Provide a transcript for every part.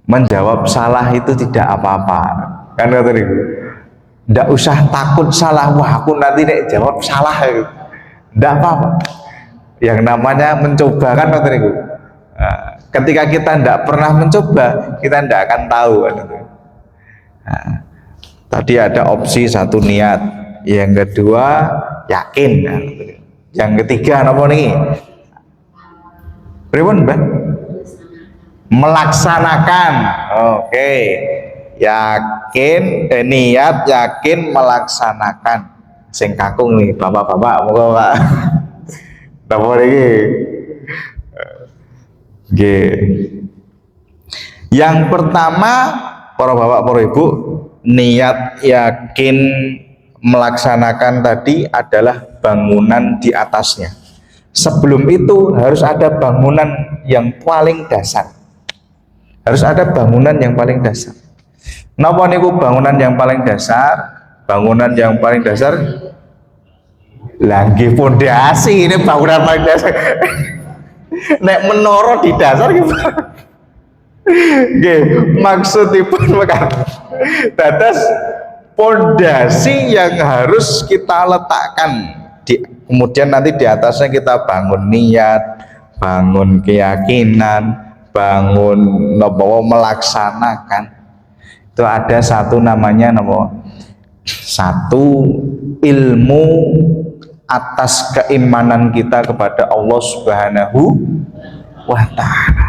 menjawab salah itu tidak apa-apa. Kan kata niku. Ndak usah takut salah. Wah, aku nanti nek jawab salah. Ndak apa-apa. Yang namanya mencoba kan kata niku. Nah, ketika kita ndak pernah mencoba, kita ndak akan tahu kan itu. Nah, tadi ada opsi satu niat, yang kedua yakin. Nah, yang ketiga apa nih? Pripun, Mbak? Melaksanakan. Oke. Yakin, niat, yakin, melaksanakan. Sing kakung nih, bapak-bapak, moga Pak. Napa iki? Nggih. Yang pertama, para bapak, para ibu, niat, yakin, melaksanakan tadi adalah bangunan di atasnya. Sebelum itu harus ada bangunan yang paling dasar. Harus ada bangunan yang paling dasar. Napa niku bangunan yang paling dasar? Bangunan yang paling dasar nggih pondasi, ini bangunan paling dasar. Nek menara di dasar gimana? Nggih, maksudipun mekan. Dados pondasi yang harus kita letakkan kemudian nanti di atasnya kita bangun niat, bangun keyakinan, bangun melaksanakan. Itu ada satu namanya satu ilmu atas keimanan kita kepada Allah Subhanahu wa Ta'ala.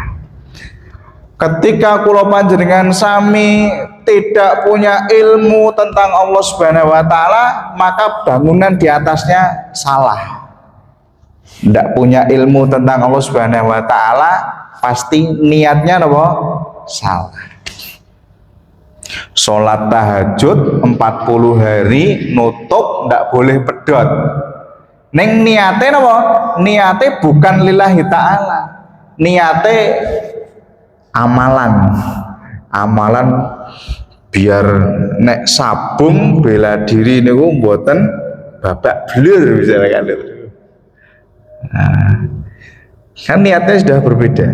Ketika kula panjenengan sami tidak punya ilmu tentang Allah Subhanahu wa Ta'ala, maka bangunan di atasnya salah. Tidak punya ilmu tentang Allah Subhanahu wa Ta'ala, pasti niatnya salah. Sholat tahajud 40 hari nutup tidak boleh pedot. Neng niate niate bukan lillahi ta'ala, niate amalan biar nek sabung bela diri niku mboten babak blur misalnya kan itu. Nah, kan niatnya sudah berbeda.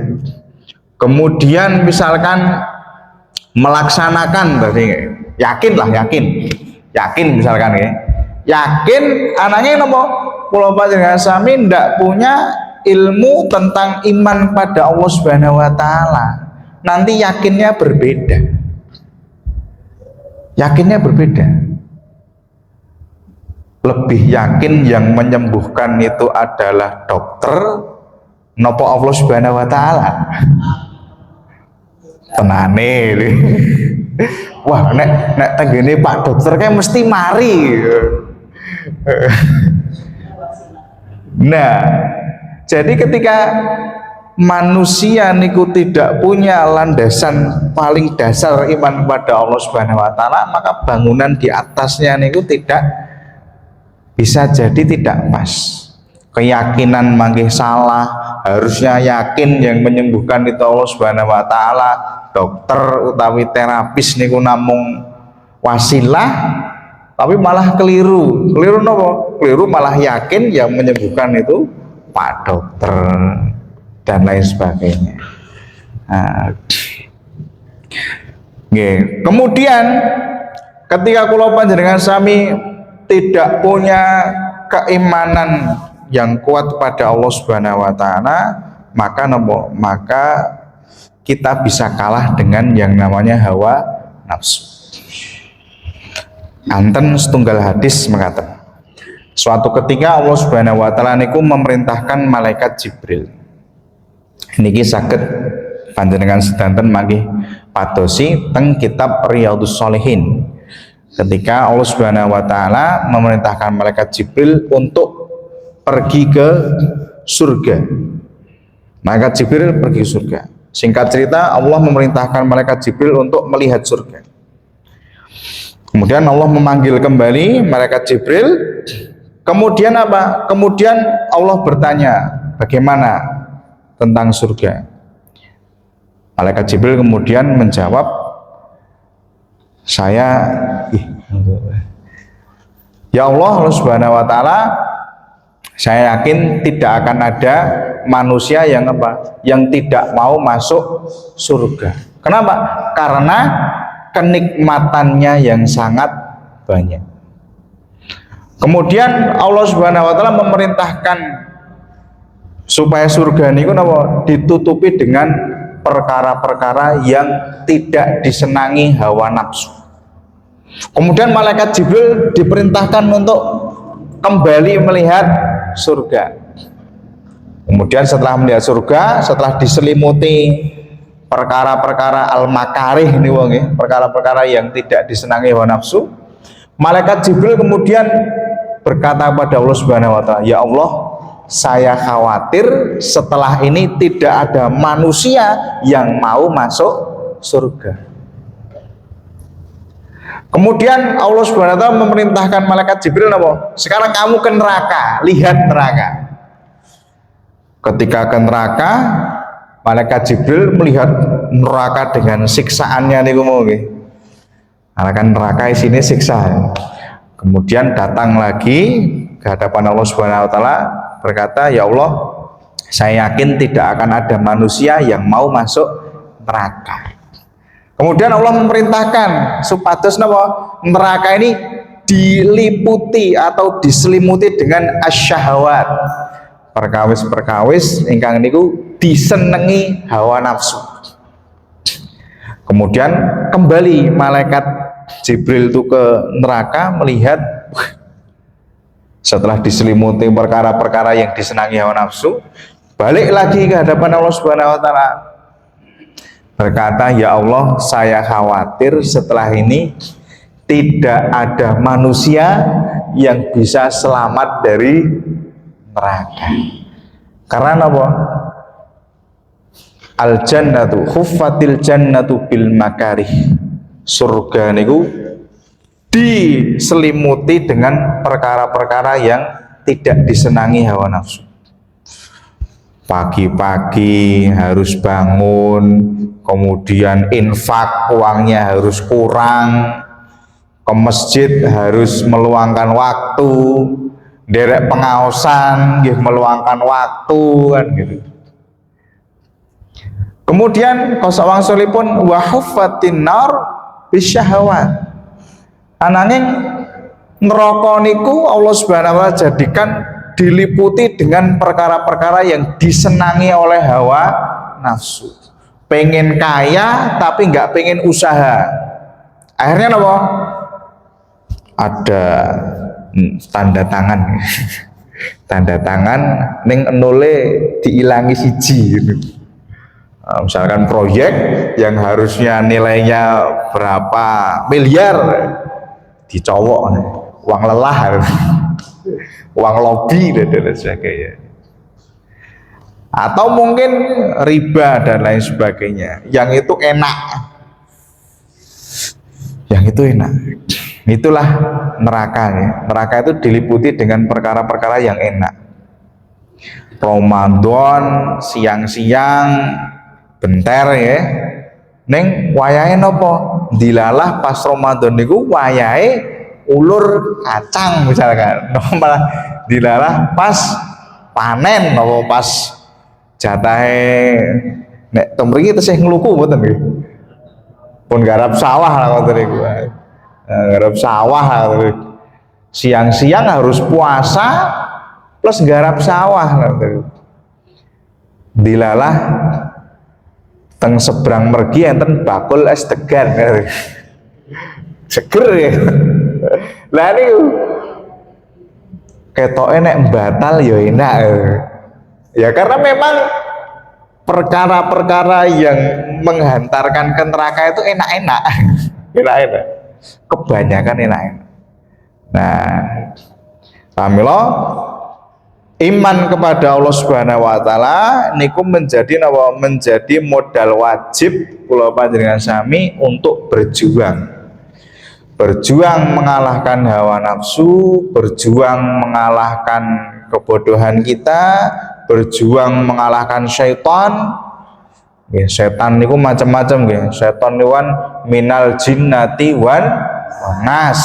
Kemudian misalkan melaksanakan tadi, yakin misalkan ya, yakin anaknya kula panjenengan sami ndak punya ilmu tentang iman pada Allah Subhanahu wa Ta'ala, nanti yakinnya berbeda. Lebih yakin yang menyembuhkan itu adalah dokter nopo Allah Subhanahu wa Ta'ala. Tenane ini. Wah, nek tenggene Pak Dokter kayak mesti mari. Nah, jadi ketika manusia niku tidak punya landasan paling dasar iman pada Allah Subhanahu wa Ta'ala, maka bangunan di atasnya niku tidak bisa jadi tidak pas. Keyakinan mangke salah, harusnya yakin yang menyembuhkan itu Allah Subhanahu wa Ta'ala. Dokter utawi terapis niku namung wasilah, tapi malah keliru nopo? Keliru malah yakin yang menyembuhkan itu Pak Dokter dan lain sebagainya. Nah, kemudian ketika kula panjenengan sami tidak punya keimanan yang kuat pada Allah Subhanahu wa Ta'ala, maka kita bisa kalah dengan yang namanya hawa nafsu. Anten setunggal hadis mengatakan, suatu ketika Allah Subhanahu wa Ta'ala niku memerintahkan malaikat Jibril. Niki saged panjenengan sedanten mangke padosi teng kitab Riyadhus Shalihin. Ketika Allah Subhanahu wa Ta'ala memerintahkan malaikat Jibril untuk pergi ke surga. Malaikat Jibril pergi ke surga. Singkat cerita, Allah memerintahkan malaikat Jibril untuk melihat surga. Kemudian Allah memanggil kembali malaikat Jibril. Kemudian apa? Kemudian Allah bertanya, bagaimana tentang surga? Malaikat Jibril kemudian menjawab, ya Allah Subhanahu wa Ta'ala, saya yakin tidak akan ada manusia yang tidak mau masuk surga. Kenapa? Karena kenikmatannya yang sangat banyak. Kemudian Allah Subhanahu wa taala memerintahkan supaya surga niku napa ditutupi dengan perkara-perkara yang tidak disenangi hawa nafsu. Kemudian malaikat Jibril diperintahkan untuk kembali melihat surga. Kemudian setelah melihat surga, setelah diselimuti perkara-perkara al-makarih ini wong, perkara-perkara yang tidak disenangi hawa nafsu, malaikat Jibril kemudian berkata kepada Allah Subhanahu wa taala, "Ya Allah, saya khawatir setelah ini tidak ada manusia yang mau masuk surga." Kemudian Allah Subhanahu wa taala memerintahkan malaikat Jibril, apa? Sekarang kamu ke neraka, lihat neraka. Ketika ke neraka, malaikat Jibril melihat neraka dengan siksaannya niku mau nggih. Karena kan neraka isinya siksa. Kemudian datang lagi ke hadapan Allah Subhanahu wa taala berkata, "Ya Allah, saya yakin tidak akan ada manusia yang mau masuk neraka." Kemudian Allah memerintahkan supados napa? Neraka ini diliputi atau diselimuti dengan asyahawat. Perkawis-perkawis ingkang niku disenengi hawa nafsu. Kemudian kembali malaikat Jibril itu ke neraka melihat setelah diselimuti perkara-perkara yang disenangi hawa nafsu, balik lagi ke hadapan Allah Subhanahu wa taala berkata, "Ya Allah, saya khawatir setelah ini tidak ada manusia yang bisa selamat dari neraka." Karena apa? Al jannatu khuffatil jannatu bil makarih. Surga niku diselimuti dengan perkara-perkara yang tidak disenangi hawa nafsu. Pagi-pagi harus bangun, kemudian infak uangnya harus kurang, ke masjid harus meluangkan waktu, derek pengaosan meluangkan waktu kan gitu. Kemudian kosawangsulipun wa huffatin nar bisyahawat. Ananging neraka niku Allah Subhanahu wa taala jadikan diliputi dengan perkara-perkara yang disenangi oleh hawa nafsu. Pengen kaya tapi nggak pengen usaha. Akhirnya apa? Ada tanda tangan. Tanda tangan ning enule diilangi siji gitu. Misalkan proyek yang harusnya nilainya berapa miliar dicowok, uang lelah, uang lobby dan sebagainya, atau mungkin riba dan lain sebagainya, yang itu enak, itulah neraka ya. Neraka itu diliputi dengan perkara-perkara yang enak. Ramadan siang-siang bentar ya, neng wayahe nopo dilalah pas Ramadan niku wayahe ulur kacang misalkan, malah dilalah pas panen nopo pas jatahe nek temriki tesih ngluku mboten nggih, pun garap sawah lah ngoten niku, garap sawah siang-siang harus puasa plus garap sawah ngoten dilalah teng seberang mergi enten bakul es degan seger ya. Lah niku ketoke nek batal ya enak ya, karena memang perkara-perkara yang menghantarkan ke neraka itu enak-enak. Enak-enak, kebanyakan enak-enak. Nah, pamila iman kepada Allah Subhanahu wa taala niku menjadi napa? Menjadi modal wajib kula panjenengan sami untuk berjuang. Berjuang mengalahkan hawa nafsu, berjuang mengalahkan kebodohan kita, berjuang mengalahkan syaitan. Nggih, setan niku macam-macam nggih. Setan niku minal jinnati wan nas.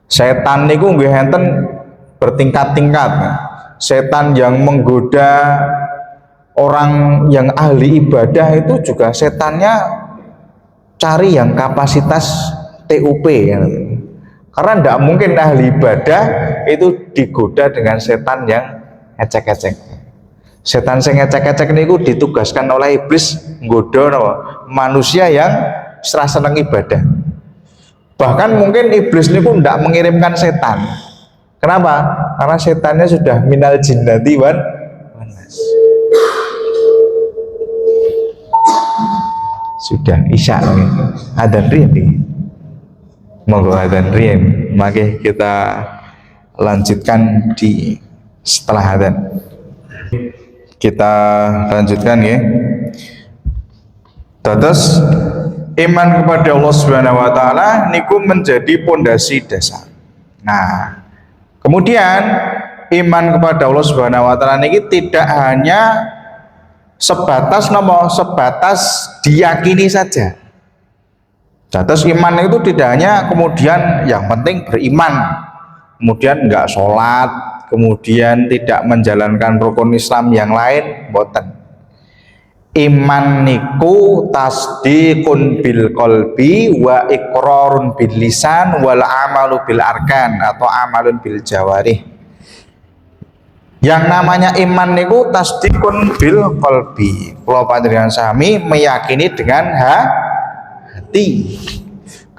Setan niku nggih enten bertingkat-tingkat. Setan yang menggoda orang yang ahli ibadah itu juga setannya cari yang kapasitas TUP ya. Karena tidak mungkin ahli ibadah itu digoda dengan setan yang ecek-ecek. Setan yang ecek-ecek ini ditugaskan oleh iblis nggoda manusia yang serasa seneng ibadah. Bahkan mungkin iblis ini pun tidak mengirimkan setan. Kenapa? Karena setannya sudah minal jinnati wan nas. Sudah isya nih. Adzan riyen. Monggo adzan riyen. Mari kita lanjutkan di setelah adzan. Kita lanjutkan ya. Terus iman kepada Allah Subhanahu wa taala niku menjadi pondasi dasar. Nah, kemudian iman kepada Allah Subhanahu wa taala niki tidak hanya sebatas diyakini saja. Terus iman itu tidak hanya kemudian yang penting beriman, kemudian enggak sholat, kemudian tidak menjalankan rukun Islam yang lain, boten. Iman niku tasdiqun bil qalbi wa iqrarun bil lisan wal amalu bil arkan atau amalun bil jawarih. Yang namanya iman niku tasdiqun bil qalbi. Kula panjenengan sami meyakini dengan hati.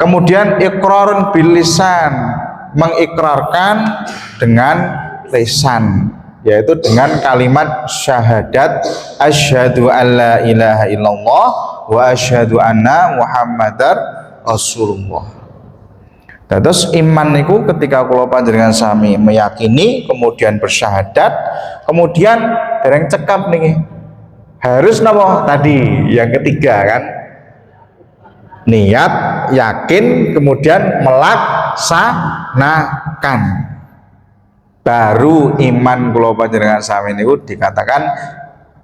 Kemudian iqrarun bil lisan, mengikrarkan dengan lisan, yaitu dengan kalimat syahadat asyhadu alla ilaha illallah wa asyhadu anna muhammadar rasulullah. Terus iman niku ketika kula panjenengan sami meyakini kemudian bersyahadat kemudian dereng cekap nih harus napa tadi yang ketiga kan, niat, yakin, kemudian melaksanakan. Baru iman kula panjenengan sami niku dikatakan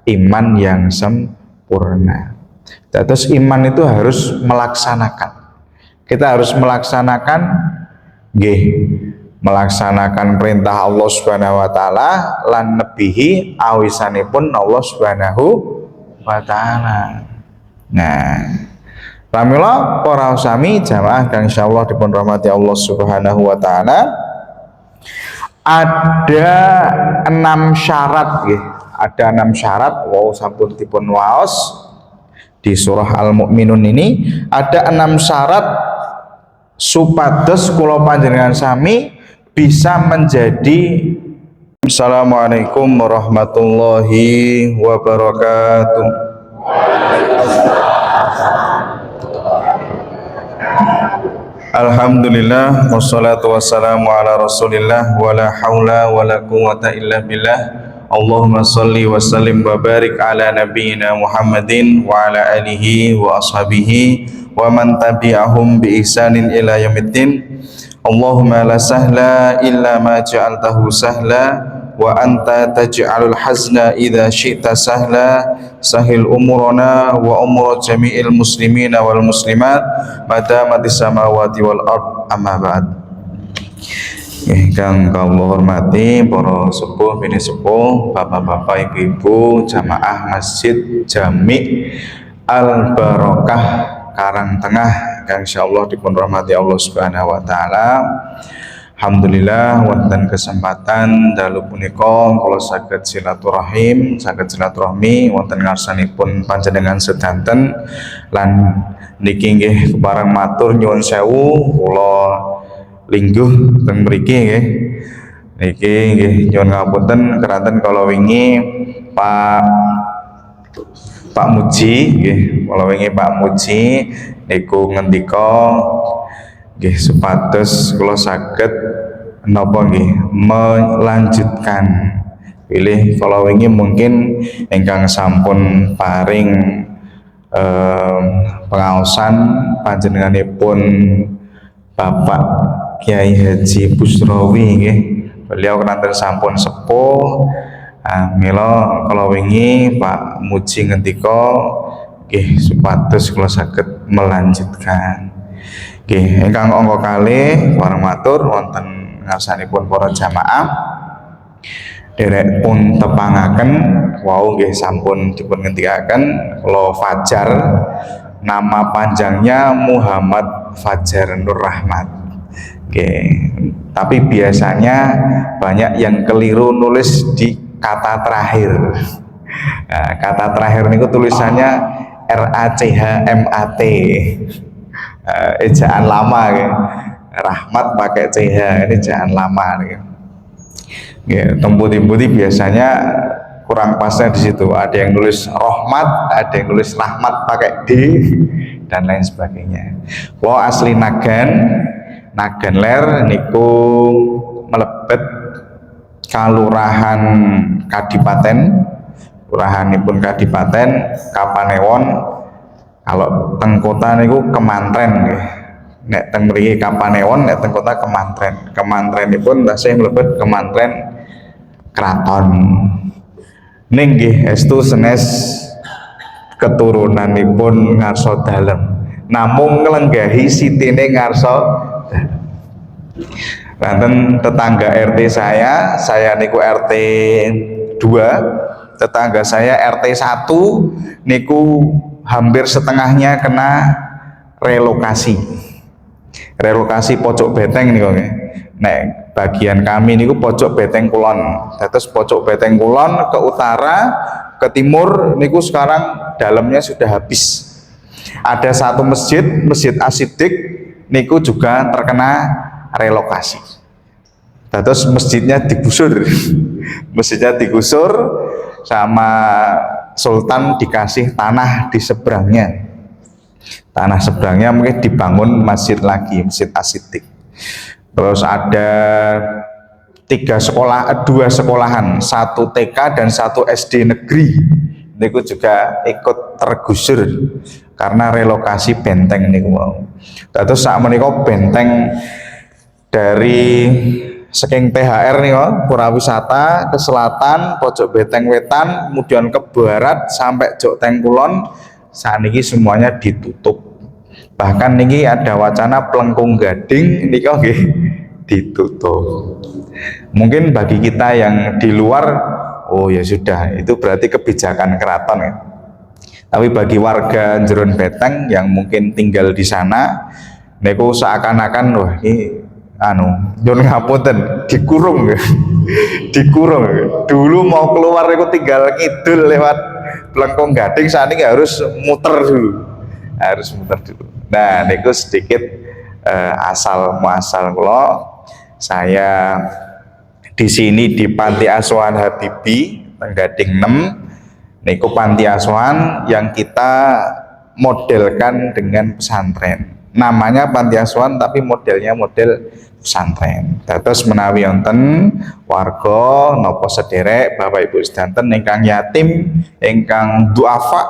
iman yang sempurna. Terus iman itu harus melaksanakan. Kita harus melaksanakan melaksanakan perintah Allah Subhanahu wa taala lan nebihi awisanipun Allah Subhanahu wa taala. Nah, pramila para sami jamaah kang insyaallah dipun rahmati Allah Subhanahu wa taala, ada 6 syarat nggih. Ada 6 syarat sampun dipun waos di surah Al-Mu'minun ini ada 6 syarat supados kula panjenengan sami bisa menjadi. Assalamualaikum warahmatullahi wabarakatuh. Alhamdulillah wassalatu wassalamu ala rasulillah wa la hawla wa la quwwata illa billah. Allahumma salli wa sallim wa barik ala nabiyyina Muhammadin wa ala alihi wa ashabihi wa man tabi'ahum bi ihsanin ila yaumiddin. Allahumma la sahla illa ma ja'altahu sahla wa anta taj'alul hazna idza syi'ta sahla. Sahil umurana wa umur jami'il muslimina wal muslimat madamatis samawati wal ard, amma ba'd. Kang kula hormati para sepuh bini sepuh, bapak-bapak, ibu-ibu, jamaah Masjid Jami Al Barokah Karangtengah kang insyaallah dipun rahmati Allah Subhanahu wa taala. Alhamdulillah wonten kesempatan dalu punika kula saged silaturahim, saged silaturahmi wonten ngarsanipun panjenengan sedanten lan niki nggih kepareng matur nyuwun sewu kula lingguh teng mriki nggih. Niki nggih nyuwun ngapunten keranten kala wingi Pak Muji nggih, kala wingi Pak Muji niku ngendika nggih supados kula saged napa nggih melanjutkan pilih kala wingi mungkin ingkang sampun paring pengaosan panjenenganipun Bapak Kiai Haji Busrawi nggih. Beliau kanthi sampun sepuh. Mila kala wingi Pak Muji ngendika nggih supados kula saged melanjutkan. Nggih, ingkang angka kalih warang matur wonten ngarsanipun para jamaah. derek pun tepangaken wau nggih sampun dipun ngendikaken kula Fajar, nama panjangnya Muhammad Fajar Nur Rahmat. Oke, tapi biasanya banyak yang keliru nulis di kata terakhir. Nah, kata terakhir niku tulisannya RACHMAT. Ejaan lama ya. Rahmat pakai CH, ini ejaan lama ya. Ya, temputi biasanya kurang pasnya di situ. Ada yang nulis Rahmat, ada yang nulis Rahmat pakai D dan lain sebagainya. Kalau asli Nagan Ler niku melebet Kalurahan Kadipaten, Lurahanipun Kadipaten Kapanewon. Kalau teng kota niku Kemantren nggih. Nek teng mriki Kapanewon, nek teng kota Kemantren. Kemantrenipun tasih mlebet Kemantren Kraton. Ning nggih estu senes keturunanipun ngarsa dalem. Namung nglenggahi sitine ngarsa Banten. Tetangga RT saya niku RT 2, tetangga saya RT 1 niku hampir setengahnya kena relokasi pojok beteng niku nggih. Nek bagian kami niku pojok beteng kulon. Terus pojok beteng kulon ke utara, ke timur niku sekarang dalamnya sudah habis. Ada satu masjid Asidik niku juga terkena relokasi. Terus masjidnya digusur sama Sultan dikasih tanah di seberangnya. Tanah seberangnya mungkin dibangun masjid lagi, Masjid Asidik. Terus ada 2 sekolahan, 1 TK dan 1 SD negeri. Niku juga ikut tergusur karena relokasi benteng niku mau. Terus saat menika benteng dari saking THR nih Pura Wisata ke selatan, pojok beteng wetan, kemudian ke barat sampai Jok Teng Kulon, saat ini semuanya ditutup. Bahkan niki ada wacana Plengkung Gading niki nggih ditutup. Mungkin bagi kita yang di luar, oh ya sudah, itu berarti kebijakan keraton ya. Tapi bagi warga Jeron Beteng yang mungkin tinggal di sana, niku seakan-akan wah ini nyun ngapunten dikurung ya. Dikurung ya. Dulu mau keluar itu tinggal ngidul lewat Plengkung Gading, saat ini harus muter dulu. Nah, niku sedikit asal muasal kula. Saya di sini di Panti Asuhan Habibie Gading 6. Niku panti asuhan yang kita modelkan dengan pesantren. Namanya panti asuhan tapi modelnya model pesantren. Terus menawi wonten warga napa sederek Bapak Ibu sedanten ingkang yatim, ingkang duafa,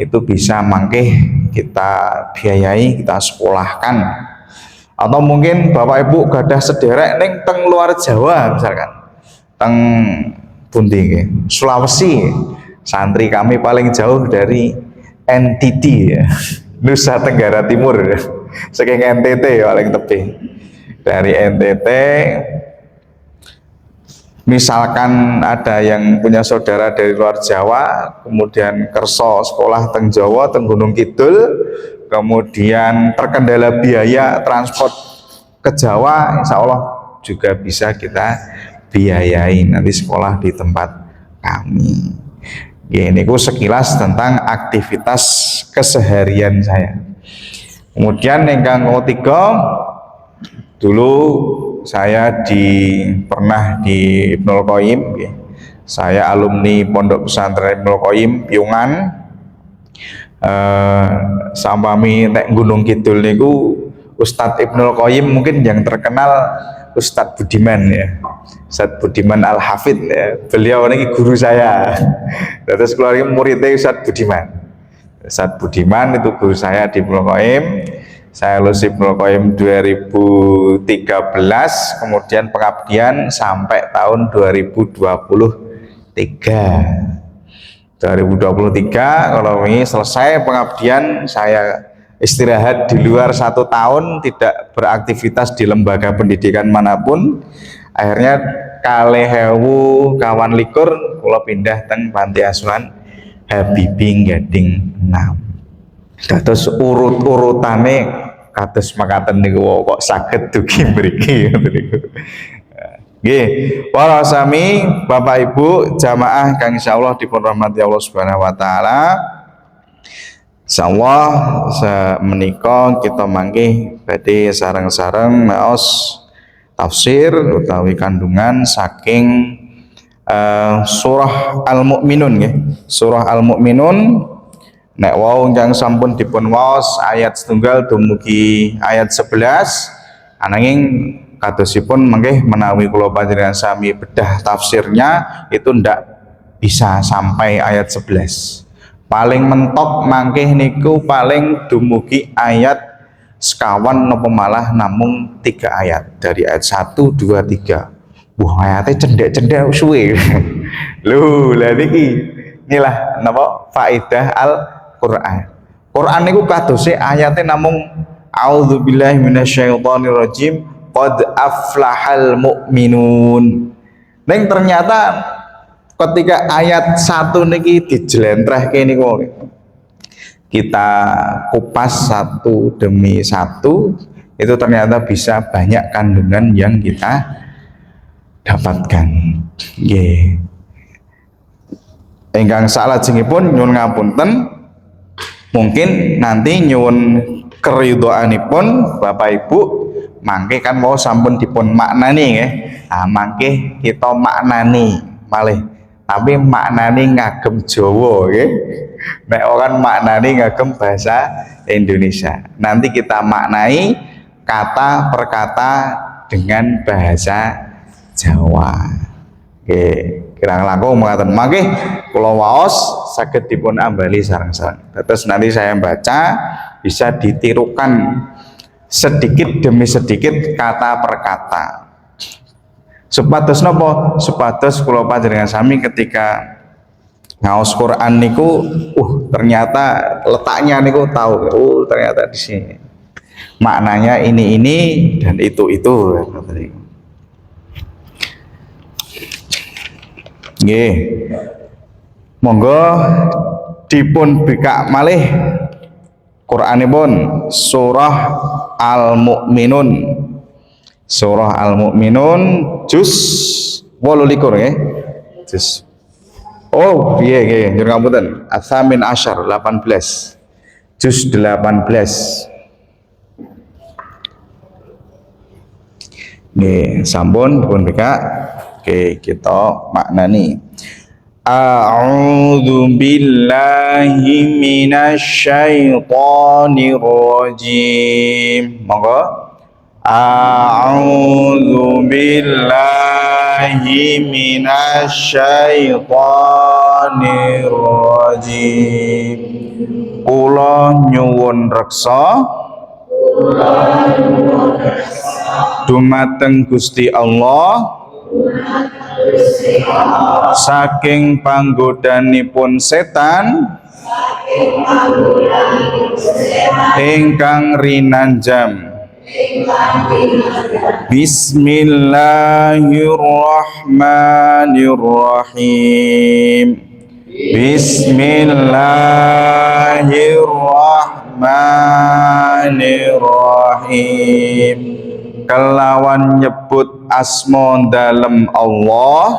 itu bisa mangkih kita biayai, kita sekolahkan. Atau mungkin Bapak Ibu gadah sederek ning teng luar Jawa misalkan. Teng pundi nggih? Sulawesi. Santri kami paling jauh dari NTT ya. Nusa Tenggara Timur. Saking NTT paling tebih. Dari NTT, misalkan ada yang punya saudara dari luar Jawa, kemudian kerso sekolah teng Jawa, teng Gunung Kidul, kemudian terkendala biaya transport ke Jawa, insya Allah juga bisa kita biayai nanti sekolah di tempat kami. Ini sekilas tentang aktivitas keseharian saya. Kemudian ingkang ketiga, dulu saya pernah di Ibnul Qayyim. Saya alumni Pondok Pesantren Ibnul Qayyim Piungan. Sampami nek Gunung Kidul niku Ustadz Ibnul Qayyim mungkin yang terkenal Ustadz Budiman ya. Ustadz Budiman Al-Hafidh ya. Beliau ini guru saya. Terus keluarga muridnya Ustadz Budiman. Ustadz Budiman itu guru saya di Ibnul Qayyim. Saya lulus Ibnul Qayyim 2013, kemudian pengabdian sampai tahun 2023. Kalau ini selesai pengabdian, saya istirahat di luar 1 tahun, tidak beraktivitas di lembaga pendidikan manapun. Akhirnya 2000 kawan likur kula pindah teng panti asuhan Habibie Gading 6. Dados urut-urutane kados makaten niku kok saged dugi mriki ngoten niku. Nggih, para sami Bapak Ibu jamaah kang insyaallah dipun rahmati Allah Subhanahu wa taala. Insyaallah menika kita mangke badhe sareng-sareng maos tafsir utawi kandungan saking surah Al-Mu'minun nggih. Surah Al-Mu'minun nek wau ingkang sampun dipun waos ayat setunggal dumugi ayat 11 ananging kadosipun mangke menawi kula panjenengan sami bedah tafsirnya itu ndak bisa sampai ayat 11. Paling mentok mangke niku paling dumugi ayat sekawan napa malah namung 3 ayat dari ayat 1 2 3. Wah, ayatnya cendek-cendek suwe. Lho, lha niki lah napa faidah Al-Qur'an. Qur'an niku kadose ayate namung a'udzubillahi minasyaitonirrajim qad aflahal mu'minun. Ning ternyata ketika ayat 1 niki dijelentrehke niku kita kupas satu demi satu itu ternyata bisa banyak kandungan yang kita dapatkan. Nggih. Ingkang salajengipun nyuwun ngapunten mungkin nanti nyuwun keridhoanipun Bapak Ibu mangke kan mau sampun dipun maknani nggih. Nah, mangke kita maknani malih tapi maknani ngagem Jawa nggih. Nek orang maknani ngagem bahasa Indonesia. Nanti kita maknai kata per kata dengan bahasa Jawa. Nggih, kirang langkung mengatakan mangke kula waos saged dipun ambali sareng-sareng. Terus nanti saya baca bisa ditirukan sedikit demi sedikit kata per kata. Supados napa? Supados kula panjenengan sami ketika ngaos Quran niku ternyata letaknya niku tahu. Ternyata di sini. Maknanya ini dan itu. Nggih. Monggo dipun bikak malih Quranipun surah Al-Mu'minun. Surah Al-Mu'minun juz 28 nggih. Juz. Oh, piye nggih, ngapunten. Ats-tsamin asyar 18. Juz 18. Nggih, sampun dipun bikak. Oke, kita maknani. A'udzu billahi minasyaitonir rajim. Monggo. A'udzu billahi minasyaitonir rajim. Kula nyuwun reksa dumateng Gusti Allah saking panggodanipun setan ingkang rinanjam. Bismillahirrahmanirrahim. Bismillahirrahmanirrahim. Kelawan nyebut asma dalem Allah,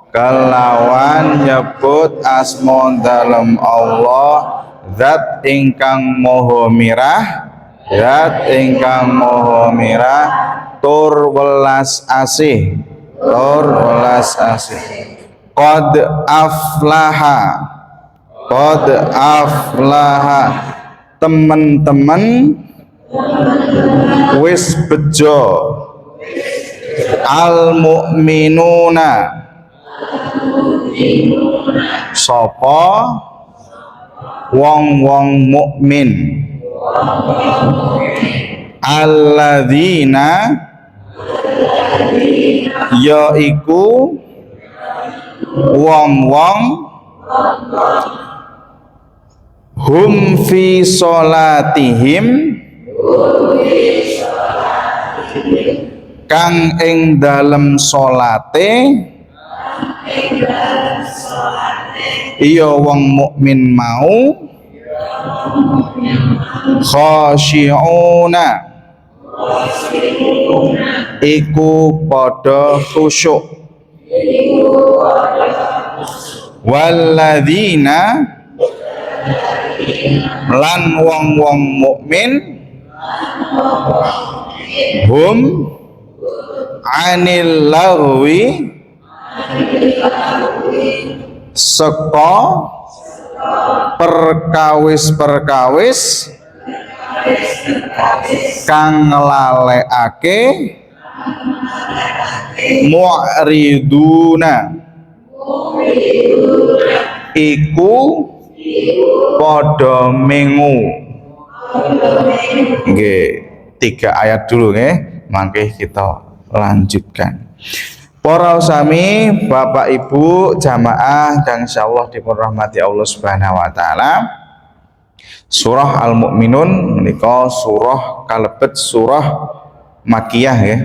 kelawan nyebut asma dalem Allah, zat ingkang moho mirah, zat ingkang moho mirah, tur welas asih, tur welas asih. Qad aflaha, qad aflaha, teman-teman wis bejo al-mu'minuna sapa wong-wong mukmin alladzina yaiku wong-wong hum fi sholatihim kang ing dalem salate iya wong mukmin mau khasyi'una iku padha khusyuk walladzina lan wong-wong mukmin hum anil lagwi seka perkawis-perkawis kang nglalekake mu'riduna iku padha mengu. Nggih, 3 ayat dulu nggih, mangke kita lanjutkan. Para sami Bapak Ibu jamaah kang insyaallah dipun rahmati Allah Subhanahu wa taala. Surah Al-Mu'minun menika surah kalebet surah Makkiyah ya.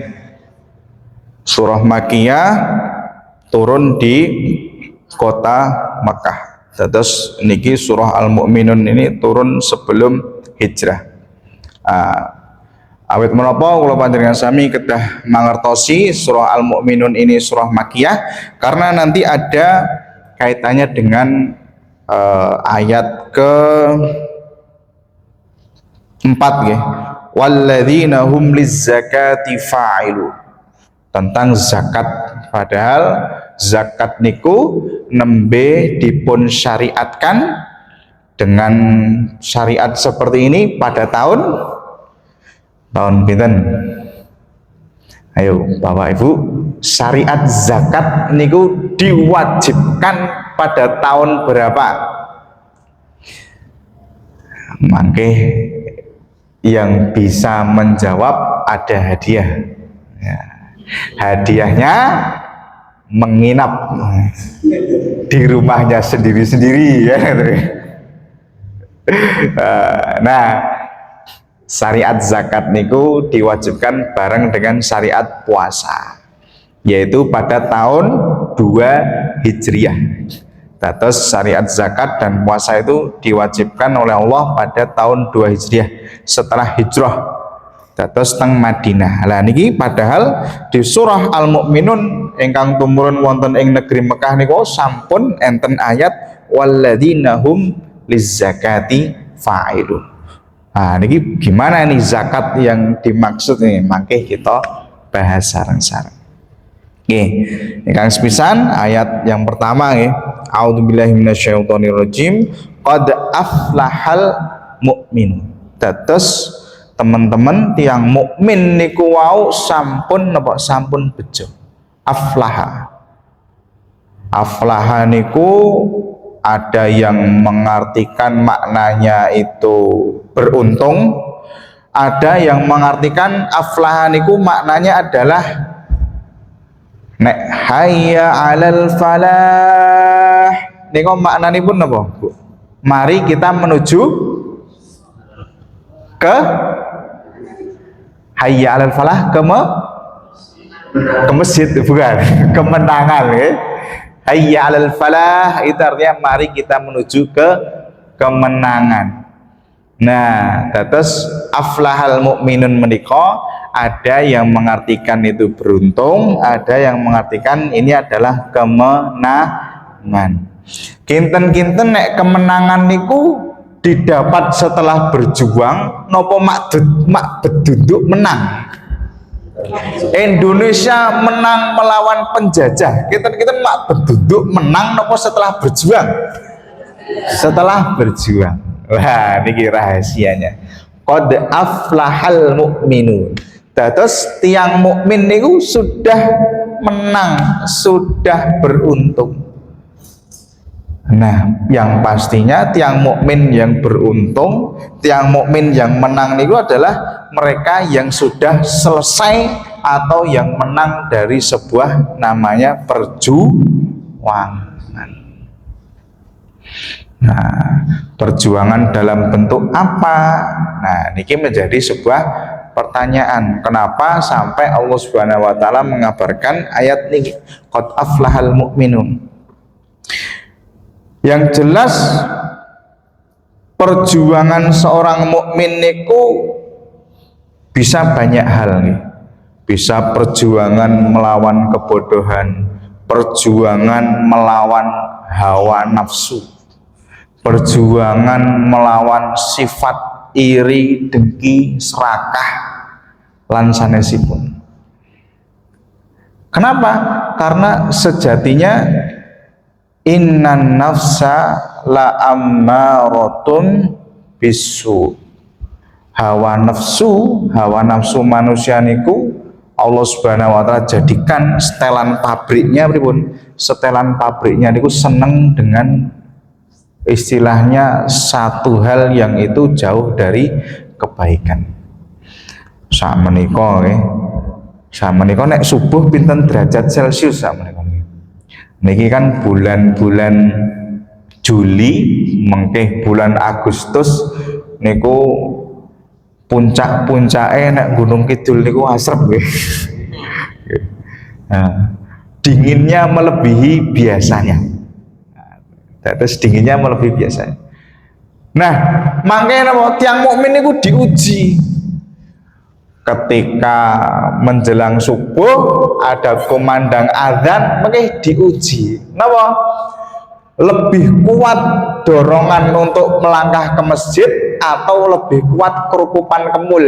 Surah Makkiyah turun di kota Makkah. Terus niki surah Al-Mu'minun ini turun sebelum hijrah. Awit menapa kula panjenengan sami kedah mangertosi surah Al-Mu'minun ini surah Makkiyah karena nanti ada kaitannya dengan ayat ke 4 nggih. Walladzina hum lizzakati fa'ilu. Tentang zakat, padahal zakat niku nembe dipun syariatkan dengan syariat seperti ini pada tahun pinten? Ayo Bapak Ibu, syariat zakat niku diwajibkan pada tahun berapa? Mangke yang bisa menjawab ada hadiah ya. Hadiahnya menginap di rumahnya sendiri-sendiri ya. Nah, syariat zakat niku diwajibkan bareng dengan syariat puasa, yaitu pada tahun 2 Hijriah. Terus syariat zakat dan puasa itu diwajibkan oleh Allah pada tahun 2 Hijriah setelah hijrah dados teng Madinah. Lah niki padahal di surah Al-Mu'minun ingkang tumurun wonten ing negeri Mekah niku sampun enten ayat walladzina hum lizzakati fa'ilun. Nah, niki gimana nih zakat yang dimaksud ini? Mangke kita bahas sareng-sareng. Nggih, ingkang sepisan ayat yang pertama nggih. A'udzubillahi minasyaitonirrajim. Qad aflahal mu'minun. Dados teman-teman tiang mukmin niku wau sampun napa sampun bejo. Aflaha. Aflaha niku ada yang mengartikan maknanya itu beruntung, ada yang mengartikan aflaha niku maknanya adalah nek hayya 'alal falah. Niku maknanipun napa, Bu? Mari kita menuju ke hayya 'alal falah ke masjid bukan kemenangan ya. Hayya 'alal falah itu artinya mari kita menuju ke kemenangan. Nah, terus aflahal mu'minun menika ada yang mengartikan itu beruntung, ada yang mengartikan ini adalah kemenangan. Kinten-kinten nek kemenangan niku didapat setelah berjuang nopo mak beduduk menang. Indonesia menang melawan penjajah. Kita mak beduduk menang nopo setelah berjuang? Setelah berjuang. Wah, niki rahasianya. Qad aflahal mu'minun. Terus tiang mukmin niku sudah menang, sudah beruntung. Nah, yang pastinya tiang mukmin yang beruntung, tiang mukmin yang menang niku adalah mereka yang sudah selesai atau yang menang dari sebuah namanya perjuangan. Nah, perjuangan dalam bentuk apa? Nah, niki menjadi sebuah pertanyaan, kenapa sampai Allah Subhanahu wa taala mengabarkan ayat ini qad aflahal mu'minun. Yang jelas perjuangan seorang mukmin niku bisa banyak hal nih. Bisa perjuangan melawan kebodohan, perjuangan melawan hawa nafsu, perjuangan melawan sifat iri, dengki, serakah lan sanesipun. Kenapa? Karena sejatinya innan nafsa la ammaratun bisu. Hawa nafsu manusia niku Allah Subhanahu wa taala jadikan setelan pabriknya pripun? Setelan pabriknya niku seneng dengan istilahnya satu hal yang itu jauh dari kebaikan. Sakmenika nggih. Sakmenika nek subuh pinten derajat Celcius sakmenika. Niki kan bulan-bulan Juli, mengke bulan Agustus niku puncak-puncake nek Gunung Kidul niku asrep nggih. Nah, dinginnya melebihi biasanya. Terus dinginnya melebihi biasanya. Nah, makanya tiang mukmin niku diuji. Ketika menjelang subuh ada kumandang azan, makanya diuji. Napa? Lebih kuat dorongan untuk melangkah ke masjid atau lebih kuat kerukupan kemul,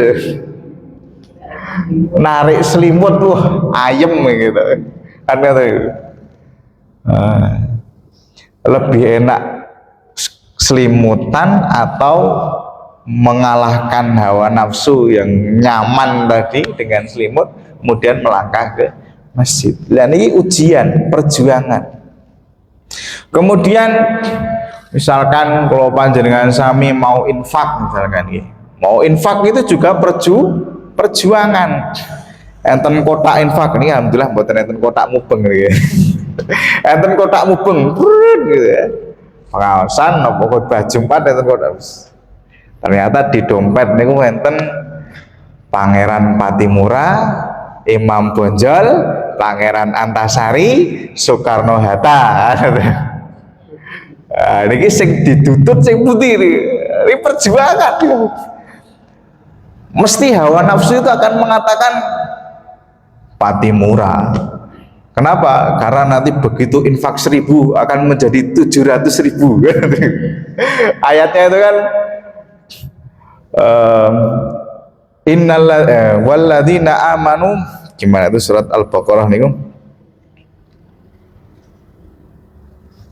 narik selimut tuh ayem gitu kan itu. Lebih enak selimutan atau mengalahkan hawa nafsu yang nyaman tadi dengan selimut kemudian melangkah ke masjid. Dan ini ujian perjuangan. Kemudian misalkan kalau panjenengan sami mau infak misalkan gitu. Mau infak itu juga perjuangan. Enten kotak infak ini alhamdulillah mboten enten kotak mubeng gitu. Enten kotak mubeng gitu ya. Pengawasan nopo khotbah Jumat enten kotak. Ternyata di dompet niku enten Pangeran Patimura, Imam Bonjol, Pangeran Antasari, Soekarno Hatta. Nah, ini sing dituntut sing putih ini perjuangan. Mesti hawa nafsu itu akan mengatakan Patimura. Kenapa? Karena nanti begitu infak 1000 akan menjadi 700.000. Ayatnya itu kan walladzina amanu, gimana itu surat Al-Baqarah niku?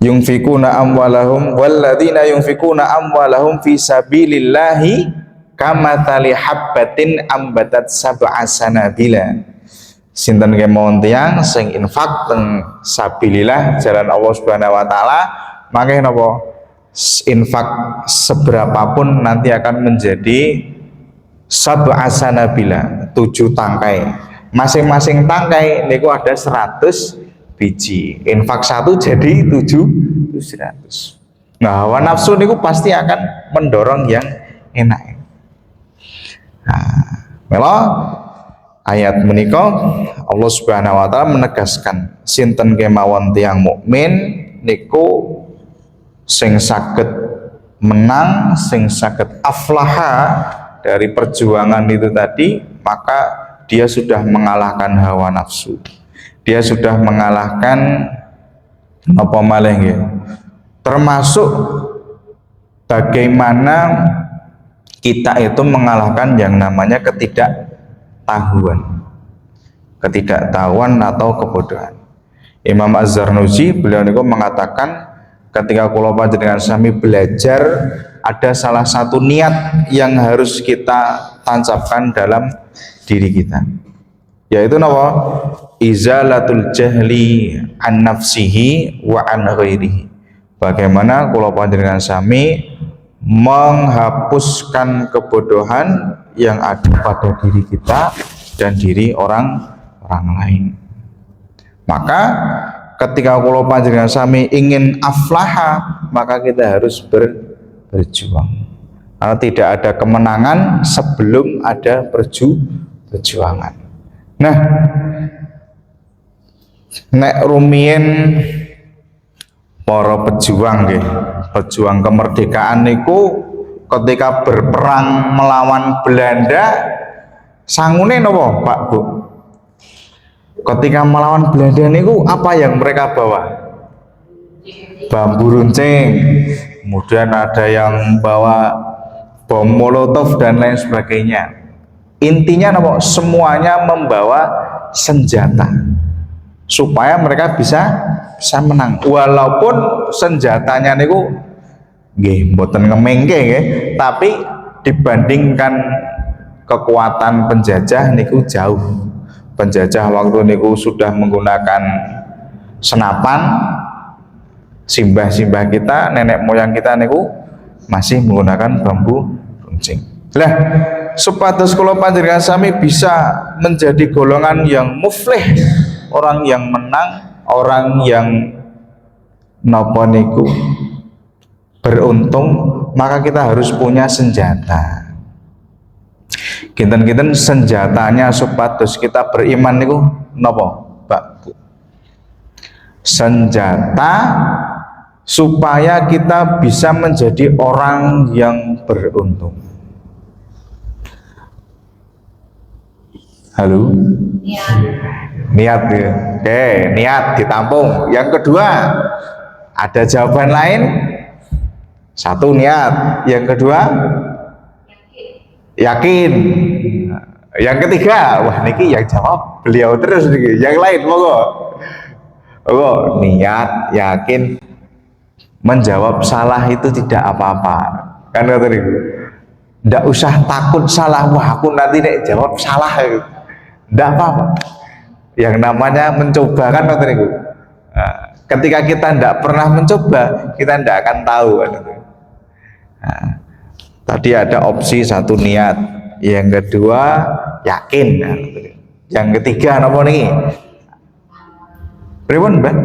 Yunfikuna amwalahum walladzina yunfikuna amwalahum fi sabilillahi kamathali habbatin ambatat sab'a sanabila. Sinten kemawon tiyang sing infak teng sabilillah jalan Allah Subhanahu wa taala, mangke napa? Infak seberapapun nanti akan menjadi sab'a sanabila, 7 tangkai. Masing-masing tangkai niku ada 100 biji. Infak 1 jadi 700. Nah, hawa nafsu niku pasti akan mendorong yang enak. Nah, mela ayat menika Allah Subhanahu wa taala menegaskan sinten kemawon tiyang mukmin niku sing saged menang, sing saged aflaha dari perjuangan itu tadi, maka dia sudah mengalahkan hawa nafsu. Dia sudah mengalahkan apa malih nggih. Termasuk bagaimana kita itu mengalahkan yang namanya ketidaktahuan atau kebodohan. Imam Az-Zarnuji beliau niku mengatakan ketika kula panjenengan sami belajar ada salah satu niat yang harus kita tancapkan dalam diri kita, yaitu napa? Izalatul jahli an nafsihi wa an ghairihi. Bagaimana kula panjenengan sami menghapuskan kebodohan yang ada pada diri kita dan diri orang lain. Maka ketika kula panjenengan sami ingin aflaha, maka kita harus berjuang. Karena tidak ada kemenangan sebelum ada perjuangan. Nah, nek rumiyin para pejuang nggih, pejuang kemerdekaan niku ketika berperang melawan Belanda sangune napa Pak Bu? Ketika melawan Belanda niku apa yang mereka bawa? Bambu runcing, kemudian ada yang bawa bom molotov dan lain sebagainya. Intinya napa? Semuanya membawa senjata supaya mereka bisa menang. Walaupun senjatanya niku nggih mboten ngemengke nggih, tapi dibandingkan kekuatan penjajah niku jauh. Penjajah waktu niku sudah menggunakan senapan, simbah-simbah kita, nenek moyang kita niku masih menggunakan bambu runcing. Lah, supados kula panjenengan sami bisa menjadi golongan yang muflih, orang yang menang, orang yang napa niku beruntung, maka kita harus punya senjata. Kinten-kinten senjatanya supados kita beriman niku napa, Pak Bu? Senjata supaya kita bisa menjadi orang yang beruntung. Halo? Niat ya. Oke, niat ditampung. Yang kedua, ada jawaban lain? Satu, niat. Yang kedua, yakin. Yang ketiga, wah niki yang jawab beliau terus niki. Yang lain monggo. Monggo, niat, yakin, menjawab salah itu tidak apa-apa. Kan kata niku. Ndak usah takut salah. Wah, aku nanti nek jawab salah. Ndak apa-apa. Yang namanya mencoba kan kata niku. Nah, ketika kita ndak pernah mencoba, kita ndak akan tahu kan itu. Nah, tadi ada opsi satu niat, yang kedua yakin, yang ketiga apa nih? Pripun, Mbak?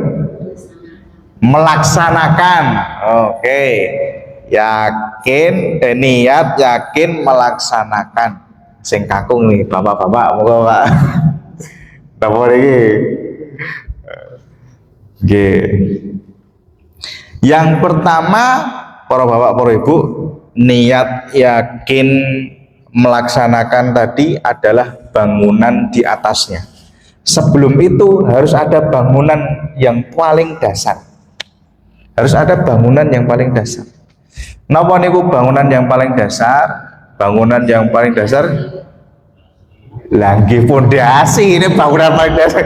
Melaksanakan. Oke. Yakin, niat, yakin, melaksanakan. Sing kakung nih, bapak-bapak, moga Pak. Napa iki? Nggih. Yang pertama, para bapak, para ibu, niat, yakin, melaksanakan tadi adalah bangunan di atasnya. Sebelum itu harus ada bangunan yang paling dasar. Harus ada bangunan yang paling dasar. Napa niku bangunan yang paling dasar? Bangunan yang paling dasar nggih pondasi, ini bangunan paling dasar.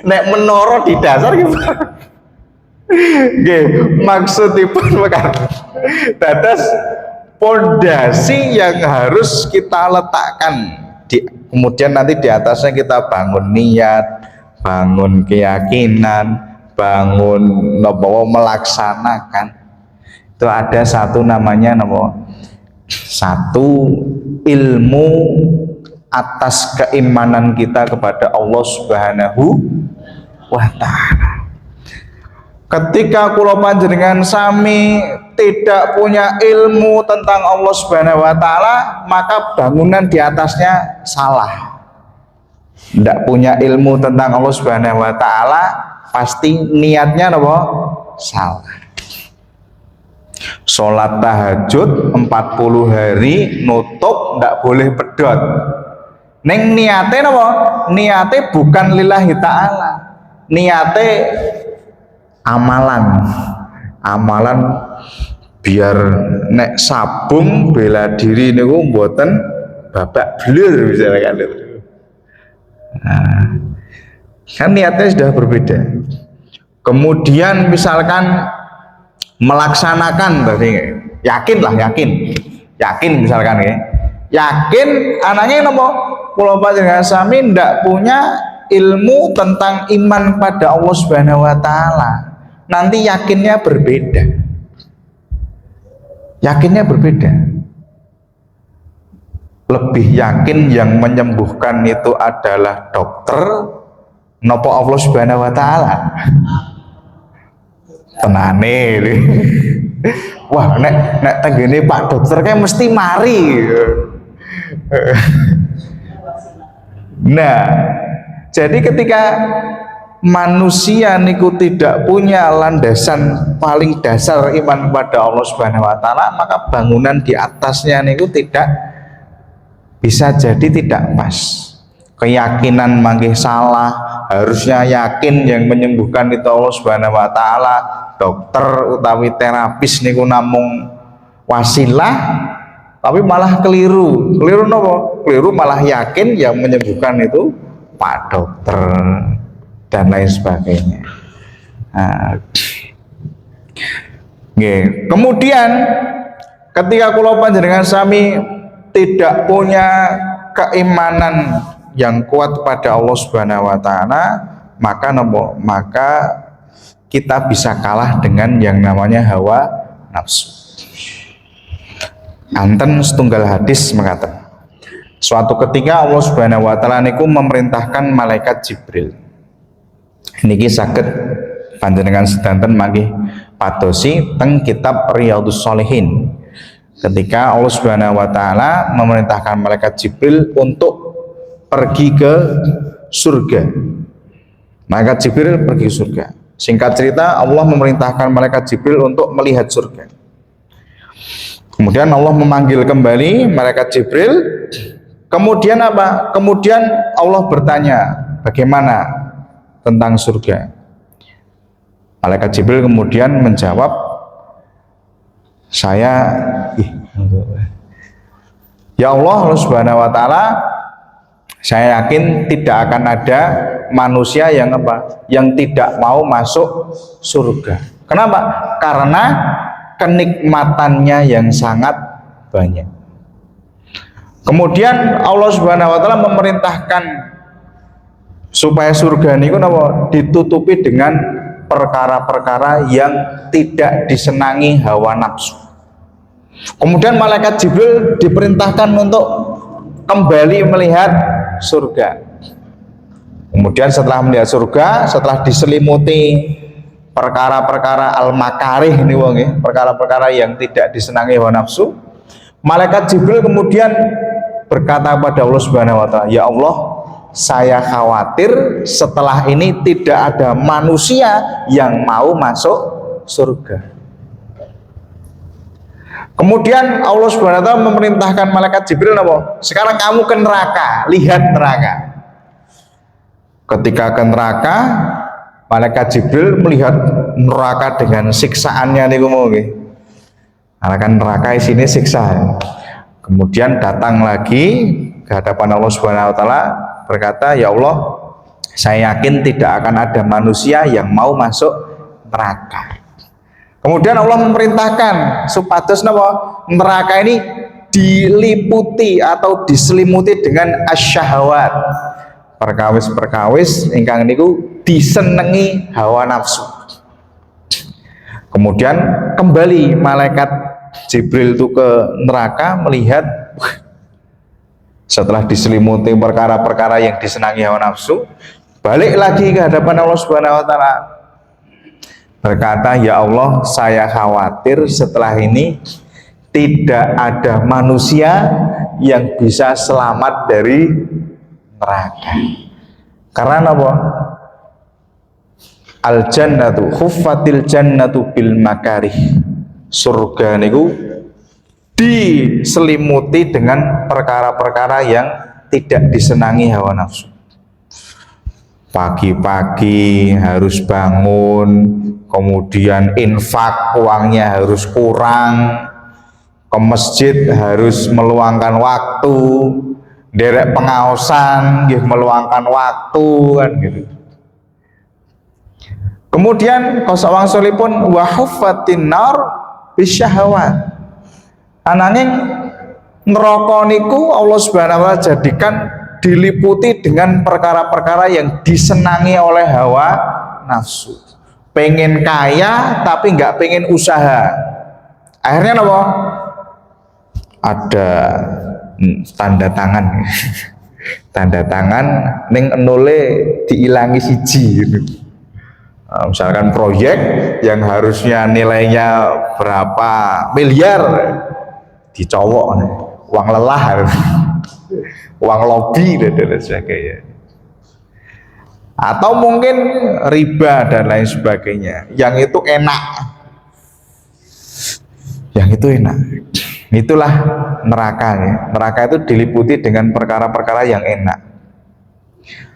Nek menara di dasar gimana? Nggih, maksudipun mekan. Dados pondasi yang harus kita letakkan kemudian nanti di atasnya kita bangun niat, bangun keyakinan, bangun melaksanakan. Itu ada satu namanya satu ilmu atas keimanan kita kepada Allah Subhanahu wa Ta'ala. Ketika kula panjenengan sami tidak punya ilmu tentang Allah Subhanahu wa Ta'ala, maka bangunan di atasnya salah. Tidak punya ilmu tentang Allah Subhanahu wa Ta'ala, pasti niatnya salah. Sholat tahajud 40 hari nutup tidak boleh pedot. Neng niate niate bukan lillahi ta'ala, niate amalan biar nek sabung bela diri niku mboten babak belur misalnya kan itu. Nah, kan niatnya sudah berbeda. Kemudian misalkan melaksanakan tadi, yakin misalkan ya. Yakin anaknya kula panjenengan sami ndak punya ilmu tentang iman pada Allah Subhanahu wa Ta'ala. Nanti yakinnya berbeda. Lebih yakin yang menyembuhkan itu adalah dokter nopo Allah Subhanahu wa Ta'ala. Tenane Wah, nek tenggene Pak Dokter kayak mesti mari. Nah, jadi ketika manusia niku tidak punya landasan paling dasar iman pada Allah Subhanahu wa taala, maka bangunan di atasnya niku tidak bisa jadi tidak pas. Keyakinan mangke salah, harusnya yakin yang menyembuhkan itu Allah Subhanahu wa taala, dokter utawi terapis niku namung wasilah, tapi malah keliru. Keliru nopo? Keliru malah yakin yang menyembuhkan itu Pak Dokter dan lain sebagainya. Nah, kemudian ketika kula panjenengan sami tidak punya keimanan yang kuat pada Allah Subhanahu wa taala, maka nopo? Maka kita bisa kalah dengan yang namanya hawa nafsu. Anten setunggal hadis mengatakan, suatu ketika Allah Subhanahu wa taala niku memerintahkan malaikat Jibril. Niki saged panjenengan sedanten mangke padosi teng kitab Riyadhus Shalihin. Ketika Allah Subhanahu wa taala memerintahkan malaikat Jibril untuk pergi ke surga. Malaikat Jibril pergi ke surga. Singkat cerita, Allah memerintahkan malaikat Jibril untuk melihat surga. Kemudian Allah memanggil kembali malaikat Jibril. Kemudian apa? Kemudian Allah bertanya, bagaimana tentang surga? Malaikat Jibril kemudian menjawab, ya Allah Subhanahu wa taala, saya yakin tidak akan ada manusia yang apa? Yang tidak mau masuk surga. Kenapa? Karena kenikmatannya yang sangat banyak. Kemudian Allah Subhanahu wa taala memerintahkan supaya surga niku napa? Ditutupi dengan perkara-perkara yang tidak disenangi hawa nafsu. Kemudian malaikat Jibril diperintahkan untuk kembali melihat surga. Kemudian setelah melihat surga, setelah diselimuti perkara-perkara al-makarih ini wong, perkara-perkara yang tidak disenangi hawa nafsu, malaikat Jibril kemudian berkata kepada Allah Subhanahu wa taala, ya Allah, saya khawatir setelah ini tidak ada manusia yang mau masuk surga. Kemudian Allah Subhanahu wa taala memerintahkan malaikat Jibril, sekarang kamu ke neraka, lihat neraka. Ketika ke neraka, malaikat Jibril melihat neraka dengan siksaannya niku mau nggih. Karena kan neraka isinya siksa. Kemudian datang lagi ke hadapan Allah Subhanahu wa taala berkata, ya Allah, saya yakin tidak akan ada manusia yang mau masuk neraka. Kemudian Allah memerintahkan supados neraka ini diliputi atau diselimuti dengan asyahawat, perkawis-perkawis ingkang niku disenengi hawa nafsu. Kemudian kembali malaikat Jibril itu ke neraka melihat setelah diselimuti perkara-perkara yang disenangi hawa nafsu, balik lagi ke hadapan Allah Subhanahu wa taala berkata, ya Allah, saya khawatir setelah ini tidak ada manusia yang bisa selamat dari neraka. Karena apa? Al jannatu khuffatil jannatu bil makarih. Surga niku diselimuti dengan perkara-perkara yang tidak disenangi hawa nafsu. Pagi-pagi harus bangun, kemudian infak uangnya harus kurang, ke masjid harus meluangkan waktu, derek pengaosan meluangkan waktu kan gitu. Kemudian kosawang solipun wahuffatin nar bisyahawat. Ananging neraka niku Allah Subhanahu wa taala jadikan diliputi dengan perkara-perkara yang disenangi oleh hawa nafsu. Pengen kaya tapi nggak pengen usaha. Akhirnya apa? Ada tanda tangan. Tanda tangan ning enole diilangi siji. Misalkan proyek yang harusnya nilainya berapa miliar dicowok, uang lelah, uang lobby dan sebagainya. Atau mungkin riba dan lain sebagainya, yang itu enak, yang itu enak. Itulah neraka ya. Neraka itu diliputi dengan perkara-perkara yang enak.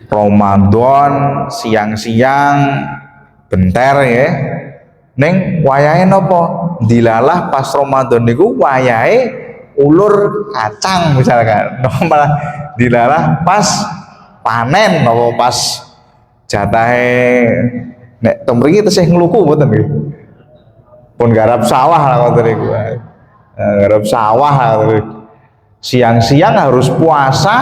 Ramadan siang-siang bentar ya, neng wayahe nopo dilalah pas Ramadan niku wayahe ulur kacang misalkan, malah dilalah pas panen nopo pas jatahe nek temriki tesih ngluku mboten nggih, pun garap sawah lah ngoten niku, garap sawah siang-siang harus puasa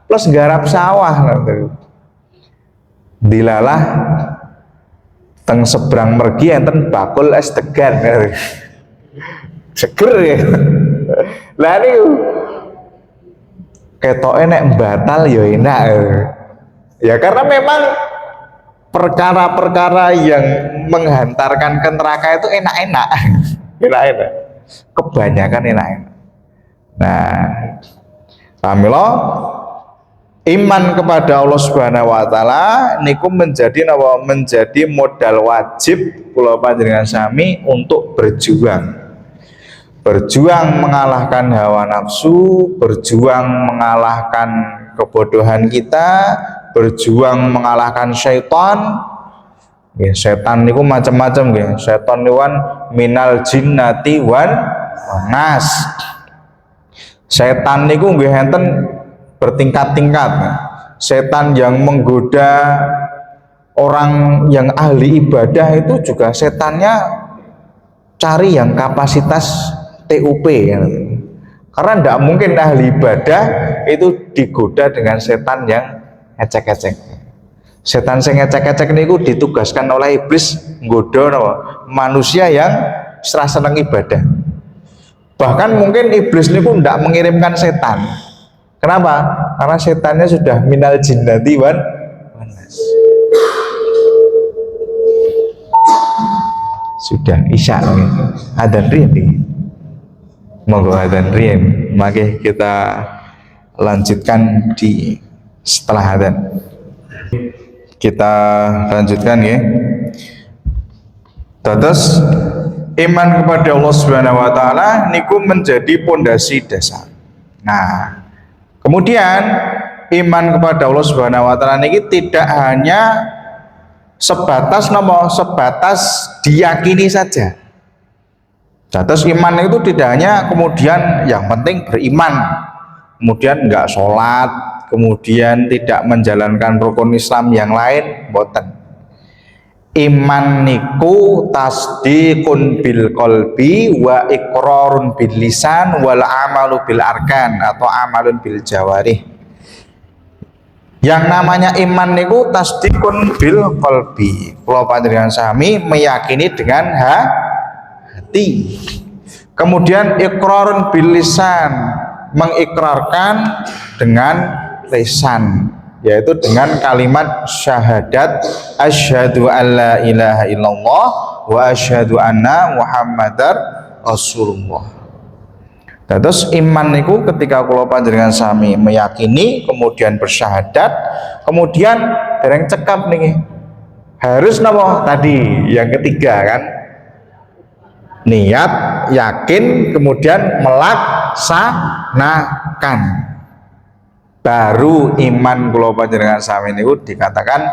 plus garap sawah ngoten dilalah teng seberang mergi enten bakul es degan seger ya. Lah niku ketoke nek batal ya enak ya, karena memang perkara-perkara yang menghantarkan ke neraka itu enak-enak. Enak-enak, kebanyakan enak-enak. Nah, pamila iman kepada Allah Subhanahu wa taala niku menjadi napa, menjadi modal wajib kula panjenengan sami untuk berjuang mengalahkan hawa nafsu, berjuang mengalahkan kebodohan kita, berjuang mengalahkan syaitan. Setan niku macam-macam nggih. Setan niku minal jinnati wan nas. Setan niku nggih enten bertingkat-tingkat. Setan yang menggoda orang yang ahli ibadah itu juga setannya cari yang kapasitas TUP ya. Karena tidak mungkin ahli ibadah itu digoda dengan setan yang ecek-ecek. Setan sing ecek-ecek niku ditugaskan oleh iblis nggoda manusia yang serah seneng ibadah. Bahkan mungkin iblis niku tidak mengirimkan setan. Kenapa? Karena setannya sudah minal jinnati wan nas. Sudah isya adzan riyen. Monggo adzan riyen, mari kita lanjutkan di setelah adzan. Kita lanjutkan ya. Terus iman kepada Allah Subhanahu wa taala niku menjadi pondasi dasar. Nah, kemudian iman kepada Allah Subhanahu wa taala niki tidak hanya sebatas diyakini saja. Terus iman itu tidak hanya kemudian yang penting beriman, kemudian enggak sholat, kemudian tidak menjalankan rukun Islam yang lain, boten. Iman niku tasdiqun bil qalbi wa iqrarun bil lisan wal amalu bil arkan atau amalun bil jawarih. Yang namanya iman niku tasdiqun bil qalbi. Kula panjenengan sami meyakini dengan hati. Kemudian iqrarun bil lisan, mengikrarkan dengan lisan, yaitu dengan kalimat syahadat asyhadu alla ilaha illallah wa asyhadu anna muhammadar rasulullah. Terus iman niku ketika kula panjenengan sami meyakini kemudian bersyahadat, kemudian dereng cekap nih harus napa tadi yang ketiga kan, niat, yakin, kemudian melaksanakan, baru iman kula panjenengan sami niku dikatakan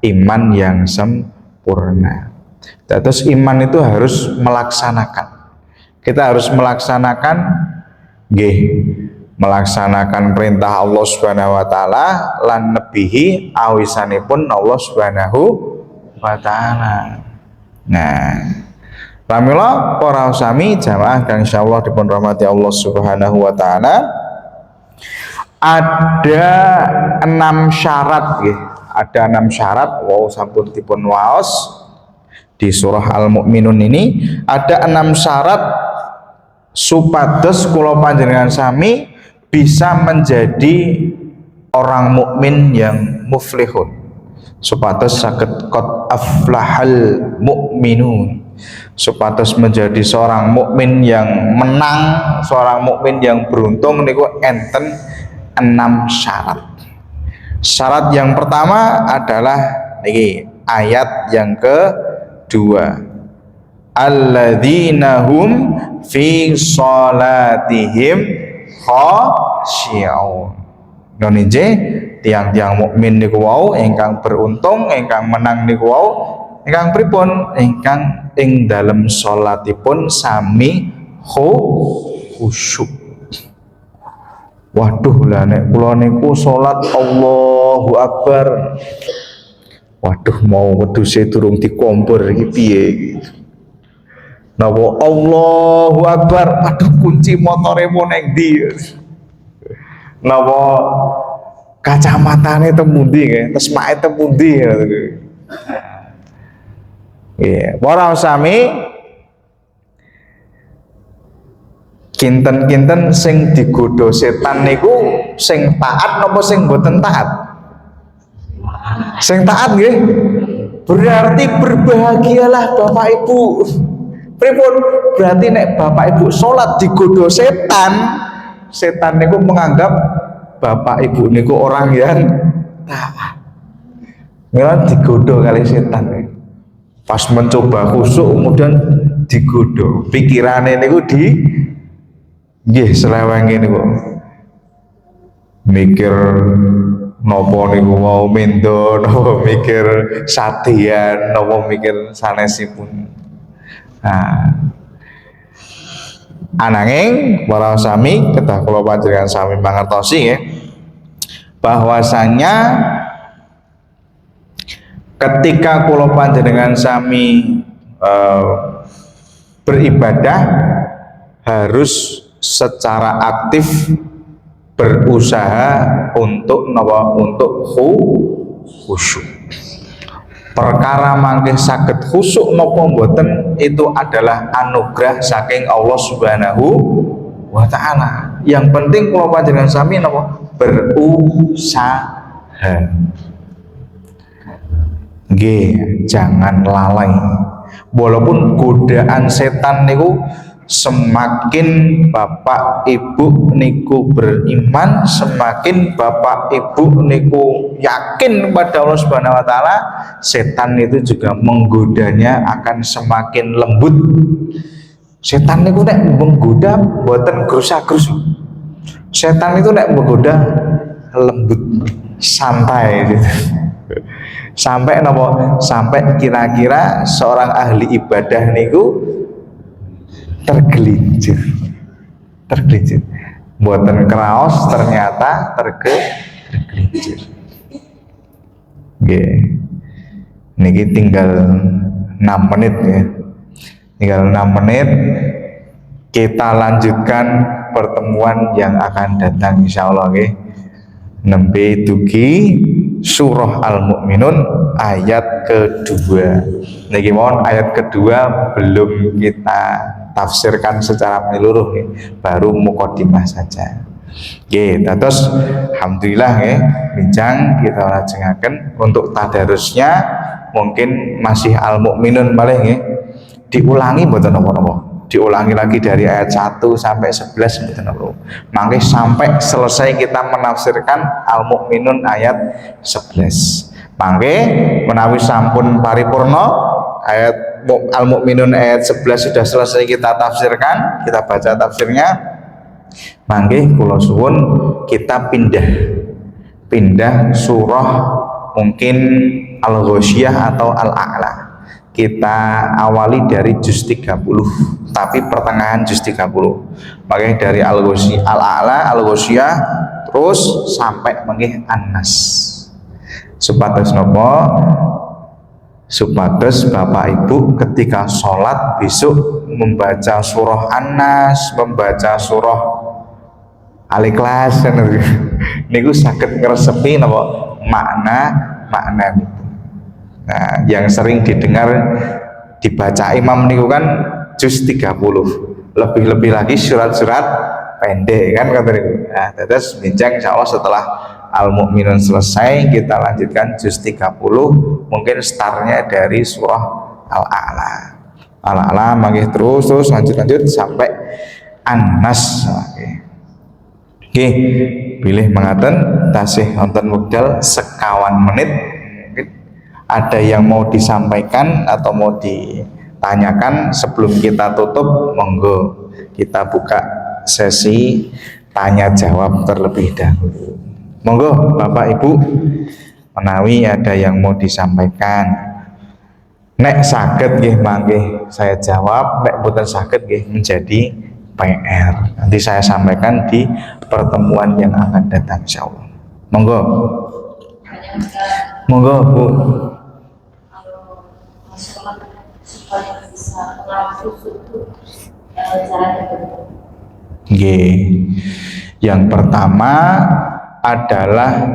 iman yang sempurna. Terus iman itu harus melaksanakan. Kita harus melaksanakan melaksanakan perintah Allah Subhanahu wa taala lan nebihi awisanipun Allah Subhanahu wa taala. Nah, pramila para sami jamaah kang insyaallah dipun rahmati Allah Subhanahu wa taala, ada 6 syarat nggih. Ada 6 syarat sampun dipun waos di surah Al-Mu'minun ini. Ada 6 syarat supados kula panjenengan sami bisa menjadi orang mukmin yang muflihun, supados saged qad aflahal mukminun, supados menjadi seorang mukmin yang menang, seorang mukmin yang beruntung niku enten 6 syarat. Syarat yang pertama adalah niki ayat yang kedua, alladzina hum fi shalatihim khashi'un. Nonije tiang-tiang mukmin niku wau ingkang beruntung, ingkang menang niku wau ingkang pripun? Ingkang ing dalem salatipun sami khusyuk. Waduh lah nek kula niku salat Allahu Akbar. Waduh mau wedhuse durung dikompor iki piye gitu. Napa Allahu Akbar, aduh kunci motore mau neng ndi. Napa kacamatane temundi nggih, terus mae temundi ya. Nggih, para sami kinten-kinten sing digodha setan niku sing taat napa sing boten taat? Sing taat nggih. Berarti berbahagialah Bapak Ibu. Pripun? Berarti nek Bapak Ibu salat digodha setan, setan niku menganggap Bapak Ibu niku orang yang taat. Memang digodha kali setan. Pas mencoba khusyuk kemudian digodha. Pikirane niku nggih selewenge niku. Mikir napa niku mau mendo, napa mikir sadean, napa mikir sanesipun. Nah, ananging para sami kedah kula panjenengan sami mangertosi nggih bahwasanya ketika kula panjenengan sami beribadah harus secara aktif berusaha untuk khusyuk. Perkara mangke saged khusyuk napa mboten itu adalah anugerah saking Allah Subhanahu wa taala. Yang penting kula panjenengan sami napa berusaha. Nggih, jangan lalai. Walaupun godaan setan niku semakin Bapak Ibu niku beriman, semakin Bapak Ibu niku yakin kepada Allah Subhanahu wa taala, setan itu juga menggodanya akan semakin lembut. Setan niku nek menggoda mboten grusak-grusuk. Setan itu nek menggoda lembut, santai gitu. Sampai napa? Sampai kira-kira seorang ahli ibadah niku tergelincir, buatan kraos ternyata tergelincir. Nggih, niki tinggal 6 menit ya, tinggal 6 menit kita lanjutkan pertemuan yang akan datang insyaallah nggih. Nembe dugi surah Al-Mu'minun ayat kedua. Niki mohon ayat kedua belum kita tafsirkan secara menyeluruh ya. Baru mukadimah saja. Nggih, terus alhamdulillah nggih bincang kita lajengaken untuk tadarusnya mungkin masih Al-Mu'minun malih nggih. Diulangi mboten napa-napa. Diulangi lagi dari ayat 1 sampai 11 mboten napa. Mangke sampai selesai kita menafsirkan Al-Mu'minun ayat 11. Mangke menawi sampun paripurna ayat Al-Mu'minun ayat 11 sudah selesai kita tafsirkan, kita baca tafsirnya. Mangke kula suwun kita pindah surah mungkin Al-Ghasyiyah atau Al-A'la. Kita awali dari juz 30 tapi pertengahan juz 30. Makanya dari Al-A'la, Al-Ghasyiyah terus sampai mengih An-Nas. Supados napa? Supados Bapak Ibu ketika sholat besok membaca surah An-Nas, membaca surah Al-Ikhlas niku saged ngresepi napa makna niku. Nah, yang sering didengar dibaca imam niku kan juz 30. Lebih-lebih lagi surat-surat pendek kan kata niku. Nah, terus bincang insyaallah setelah Al-Mu'minun selesai, kita lanjutkan juz 30, mungkin startnya dari surah Al-A'la. Al-A'la mangke terus lanjut sampai An-Nas. Oke, pilih mengaten tasih wonten wekdal sekawan menit. Mungkin ada yang mau disampaikan atau mau ditanyakan sebelum kita tutup, monggo kita buka sesi tanya jawab terlebih dahulu. Monggo Bapak Ibu, menawi ada yang mau disampaikan. Nek saged nggih mangke saya jawab, nek boten saged nggih menjadi PR. Nanti saya sampaikan di pertemuan yang akan datang insyaallah. Monggo. Monggo Bu. Nggih. Yang pertama adalah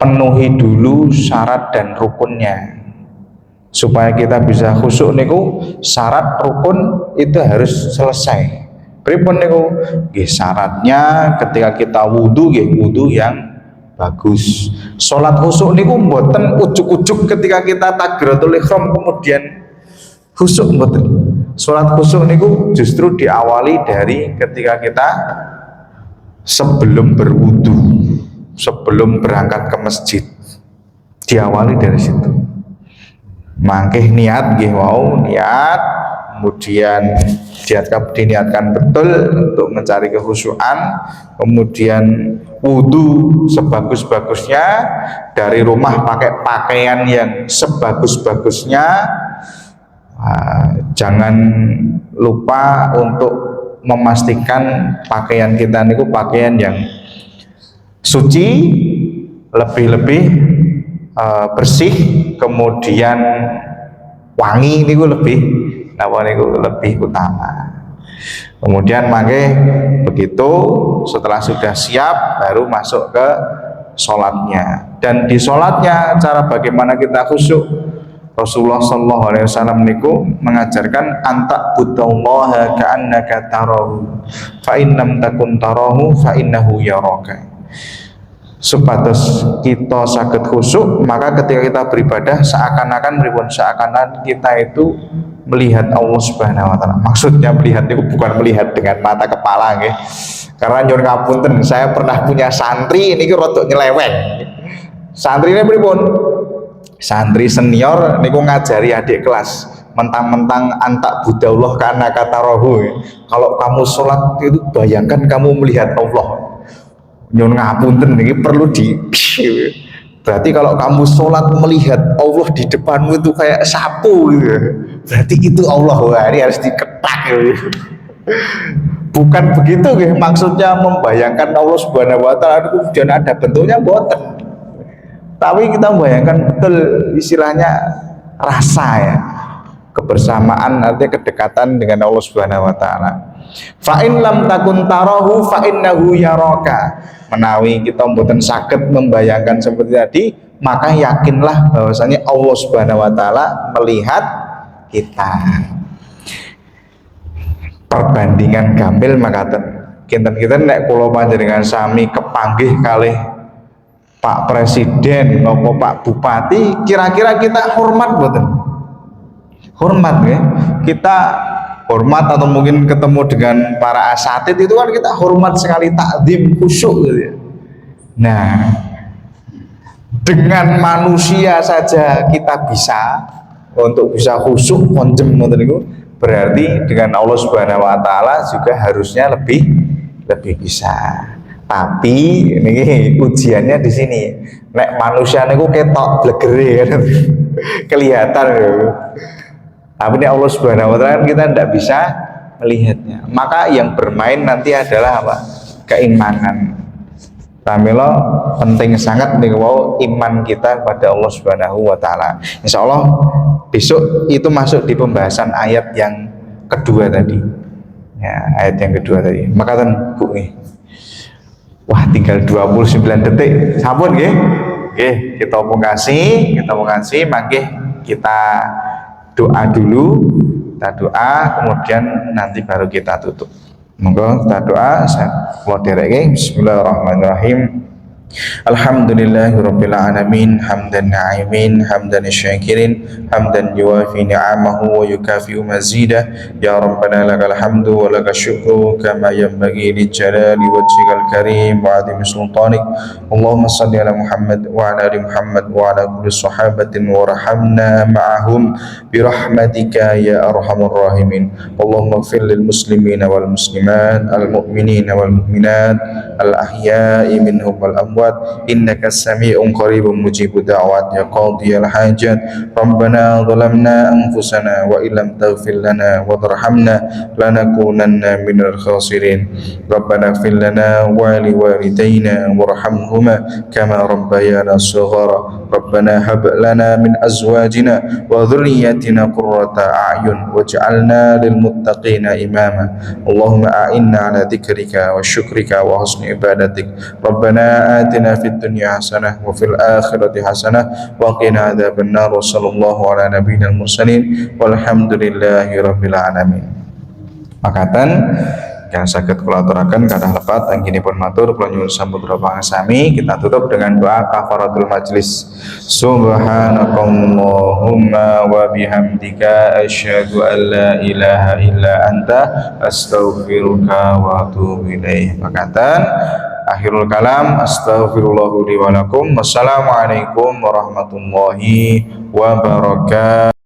penuhi dulu syarat dan rukunnya. Supaya kita bisa khusyuk niku, syarat rukun itu harus selesai. Pripun niku? Nggih, syaratnya ketika kita wudu nggih wudu yang bagus. Salat khusyuk niku mboten ujuk-ujuk ketika kita takbiratul ihram kemudian khusyuk mboten. Salat khusyuk niku justru diawali dari ketika kita sebelum berwudu, sebelum berangkat ke masjid, diawali dari situ. Mangkeh niat nggih wau, niat, kemudian diniatkan betul untuk mencari kekhusyuan, kemudian wudu sebagus-bagusnya, dari rumah pakai pakaian yang sebagus-bagusnya. Jangan lupa untuk memastikan pakaian kita niku pakaian yang suci, lebih-lebih bersih, kemudian wangi niku lebih utama. Kemudian mangke begitu, setelah sudah siap baru masuk ke sholatnya. Dan di sholatnya cara bagaimana kita khusyuk, Rasulullah Shallallahu Alaihi Wasallam niku mengajarkan antak budallaha ka'annaka tarahu fa innam takun tarahu fa innahu yaraka. Supados kita sakit khusyuk, maka ketika kita beribadah seakan-akan kita itu melihat Allah Subhanahu wa taala. Maksudnya melihat itu bukan melihat dengan mata kepala nggih. Karena nyuwun ngapunten, saya pernah punya santri niki rada nyeleweng. Santrine pripun? Santri senior niku ngajari adik kelas, mentang-mentang antak budallah karena kata rohu. Kalau kamu sholat itu bayangkan kamu melihat Allah. Nyuwun ngapunten ini perlu berarti kalau kamu sholat melihat Allah di depanmu itu kayak sapu gitu. Berarti itu Allah. Wah, ini harus diketak gitu. Bukan begitu gitu. Maksudnya membayangkan Allah Subhanahu wa taala itu kemudian ada bentuknya boten. Tapi kita membayangkan betul istilahnya rasa ya, kebersamaan, artinya kedekatan dengan Allah Subhanahu wa taala. Fa in lam takun tarahu fa innahu yaraka. Menawi kita mboten saged membayangkan seperti tadi, maka yakinlah bahwasanya Allah Subhanahu wa taala melihat kita. Perbandingan gambil makaten. Kinten-kinten nek kula panjenengan sami kepanggih kalih Pak Presiden maupun Pak Bupati, kira-kira kita hormat mboten? Hormat ya. Kita hormat, atau mungkin ketemu dengan para asatid itu kan kita hormat sekali, takzim, khusyuk gitu ya. Nah, dengan manusia saja kita bisa untuk bisa khusyuk konjem ngoten niku, berarti dengan Allah Subhanahu wa taala juga harusnya lebih bisa. Tapi ini ujiannya di sini. Nek manusia niku ketok blegere kan. Kelihatan gitu. Tapi nek Allah Subhanahu wa taala kita tidak bisa melihatnya. Maka yang bermain nanti adalah apa? Keimanan. Pamela penting sangat nih wow, iman kita kepada Allah Subhanahu wa taala. Insyaallah besok itu masuk di pembahasan ayat yang kedua tadi. Ya, ayat yang kedua tadi. Maka kan Bu nih. Wah, tinggal 29 detik. Sampun nggih. Nggih, kita mau kasih, mangke kita doa dulu. Kita doa, kemudian nanti baru kita tutup. Monggo kita doa. Saya dereke. Bismillahirrahmanirrahim. Alhamdulillahirabbil alamin hamdan na'imin hamdan syakirin hamdan yuwafi ni'amahu wa yukafi'u mazidah ya rabbana lakal hamdu wa lakal syukru kama yanbaghi li jalali wajhikal karim wa 'azimi sultanik. Allahumma shalli ala Muhammad wa ala ali Muhammad wa ala kulli sahabatin warhamna ma'ahum bi rahmatika ya arhamar rahimin. Allahumma ighfir lil muslimina wal muslimat al mu'minina wal mu'minat al ahya'i minhum wal amwat innaka sami'un qaribun mujibud da'wat ya qadiyal hajat. Rabbana zalamna anfusana wa illam taghfir lana wa tarhamna lanakunanna minal khasirin. Rabbana ighfir lana wa li walidayna warhamhuma kama rabbayana shighara. Rabbana hab lana min azwajina wa dhurriyyatina qurrata a'yun waj'alna lil muttaqina imama. Allahumma a'inna ala dzikrika wa syukrika wa husni ibadatik. Rabbana atina fid dunya hasanah wa fil akhirati hasanah wa qina adzabannar. Wa sallallahu ala nabiyil mursalin walhamdulillahi rabbil alamin. Makatan yang sakit kula aturaken kathah lepat anggenipun matur kula nyuwun samudra pangasami. Kita tutup dengan doa kafaratul majlis. Subhanakallahumma wa bihamdika asyhadu an la ilaha illa anta astaghfiruka wa atubu ilaih. Makatan akhirul kalam astaghfirullah li wa lakum. Wassalamualaikum warahmatullahi wabarakatuh.